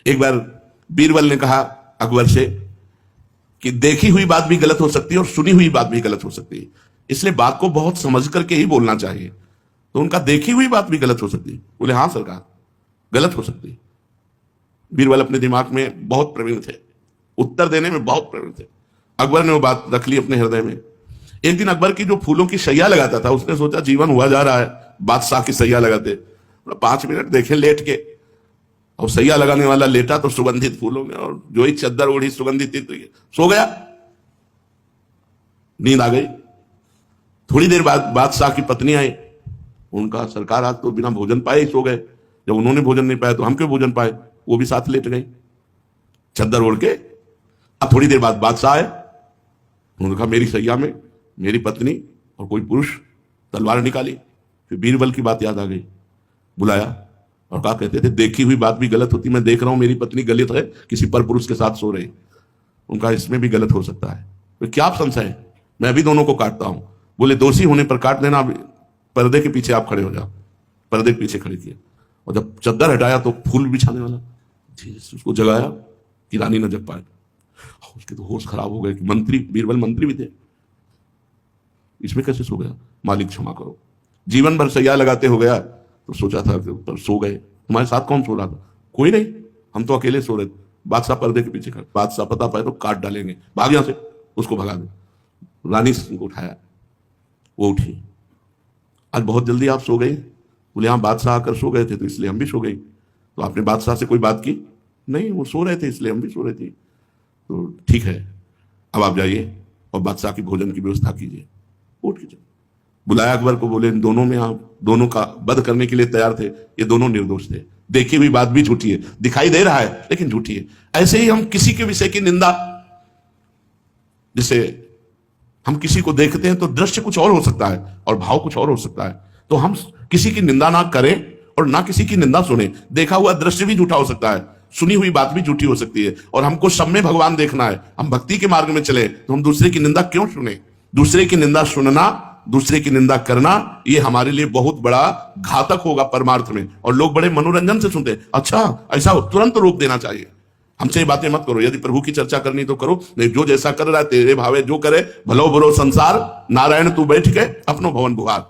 एक बार बीरबल ने कहा अकबर से कि देखी हुई बात भी गलत हो सकती है और सुनी हुई बात भी गलत हो सकती है, इसलिए बात को बहुत समझ करके ही बोलना चाहिए। तो उनका देखी हुई बात भी गलत हो सकती है। बोले हाँ सरकार, गलत हो सकती है। बीरबल अपने दिमाग में बहुत प्रवीण थे, उत्तर देने में बहुत प्रवीण थे। अकबर ने वो बात रख ली अपने हृदय में। एक दिन अकबर की जो फूलों की सैया लगाता था, उसने सोचा जीवन हुआ जा रहा है बादशाह की सैया लगाते, 5 मिनट देखे लेट के, और सैया लगाने वाला लेटा तो सुगंधित फूलों में, और जो ही चद्दर ओढ़ी सुगंधित इत्र की, सो गया। नींद आ गई। थोड़ी देर बाद बादशाह की पत्नी आई। उनका सरकार आज तो बिना भोजन पाए ही सो गए, जब उन्होंने भोजन नहीं पाया तो हम क्यों भोजन पाए। वो भी साथ लेट गई चद्दर ओढ़ के। अब थोड़ी देर बाद बादशाह आए। उन्होंने कहा मेरी सैया में मेरी पत्नी और कोई पुरुष, तलवार निकाली। फिर बीरबल की बात याद आ गई, बुलाया और कहा कहते थे देखी हुई बात भी गलत होती, मैं देख रहा हूं मेरी पत्नी गलत है, किसी पर पुरुष के साथ सो रही। उनका इसमें भी गलत हो सकता है। तो क्या आप संशय है, मैं अभी दोनों को काटता हूं। बोले दोषी होने पर काट देना, पर्दे के पीछे आप खड़े हो जाओ। पर्दे के पीछे खड़े किया, और जब चद्दर हटाया तो फूल बिछाने वाला उसको जगाया कि रानी न जग पाए। उसके तो होश खराब हो गए कि मंत्री, बीरबल मंत्री भी थे, इसमें कैसे सो गया। मालिक क्षमा करो, जीवन भर सैया लगाते हो गया, तो सोचा था कि पर सो गए। तुम्हारे साथ कौन सो रहा था। कोई नहीं, हम तो अकेले सो रहे थे। बादशाह पर्दे के पीछे खड़े, बादशाह पता पाए तो काट डालेंगे, भाग यहां से, उसको भगा दे। रानी को उठाया, वो उठी। आज बहुत जल्दी आप सो गई। बोले हाँ बादशाह आकर सो गए थे तो इसलिए हम भी सो गई। तो आपने बादशाह से कोई बात की नहीं, वो सो रहे थे इसलिए हम भी सो रहे थे। तो ठीक है, अब आप जाइए और बादशाह की भोजन की व्यवस्था कीजिए। उठ के बुलाया अकबर को। बोले इन दोनों में आप दोनों का वध करने के लिए तैयार थे, ये दोनों निर्दोष थे, देखी हुई बात भी झूठी है, दिखाई दे रहा है लेकिन झूठी है। ऐसे ही हम किसी के विषय की निंदा, जैसे हम किसी को देखते हैं तो दृश्य कुछ और हो सकता है और भाव कुछ और हो सकता है, तो हम किसी की निंदा ना करें और ना किसी की निंदा सुने। देखा हुआ दृश्य भी झूठा हो सकता है, सुनी हुई बात भी झूठी हो सकती है, और हमको सब में भगवान देखना है, हम भक्ति के मार्ग में चले, तो हम दूसरे की निंदा क्यों सुने। दूसरे की निंदा सुनना, दूसरे की निंदा करना, ये हमारे लिए बहुत बड़ा घातक होगा परमार्थ में। और लोग बड़े मनोरंजन से सुनते, अच्छा ऐसा हो, तुरंत रोक देना चाहिए। हमसे ये बातें मत करो, यदि प्रभु की चर्चा करनी तो करो, नहीं जो जैसा कर रहा है तेरे भावे जो करे, भलो बुरो संसार, नारायण तू बैठ के अपनो भवन बुहार।